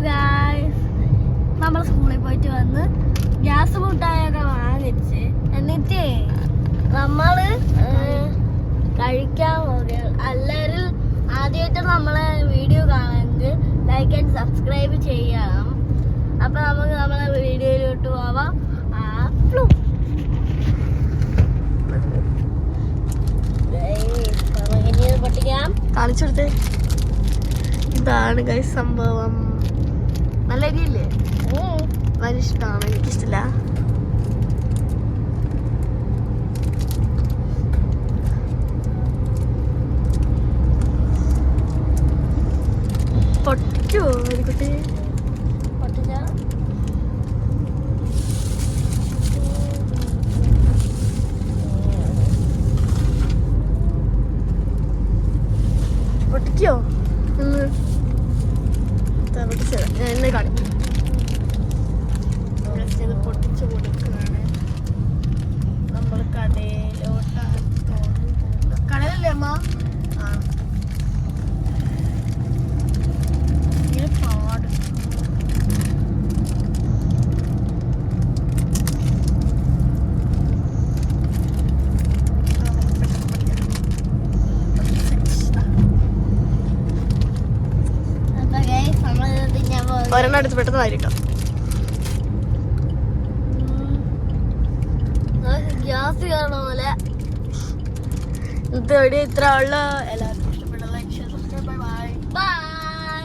Guys, നമ്മൾ സ്കൂളിൽ പോയിട്ട് വന്ന് ഗ്യാസ് മുട്ടായൊക്കെ വാങ്ങിച്ച് എന്നിട്ട് നമ്മള് കഴിക്കാൻ പോകുകയാണ്. എല്ലാവരും ആദ്യമായിട്ട് നമ്മളെ വീഡിയോ കാണുന്നത് ലൈക്ക് ആൻഡ് സബ്സ്ക്രൈബ് ചെയ്യണം. അപ്പൊ നമുക്ക് നമ്മളെ വീഡിയോയിലോട്ട് പോവാം. കാണിച്ചു കൊടുത്തേ. ഇതാണ് ഗൈസ് സംഭവം. നല്ല അരിയില്ലേ? വളരെ ഇഷ്ടമാണ്. എനിക്കിഷ്ടമില്ല. പൊട്ടിക്കോ അരിക്കുട്ടി? പൊട്ടിച്ച പൊട്ടിക്കോ? പൊട്ടിച്ചത് ഞാൻ എന്നെ കാണിക്കും. ഇത് പൊട്ടിച്ചു കൊടുക്കുകയാണ്. നമ്മൾ കടയിലോട്ടാണ് പോകുന്നത്. കടയിലല്ലേ അമ്മ? ആ ഇങ്ങനെ പാട്. ഒരെണ്ണം എടുത്ത് പെട്ടെന്നായിരിക്കാം. ഗ്യാസ് കയറണ പോലെ. ഇന്നത്തെ വീഡിയോ ഇത്ര ഉള്ള. എല്ലാവർക്കും ഇഷ്ടപ്പെട്ട like share subscribe. Bye bye. By.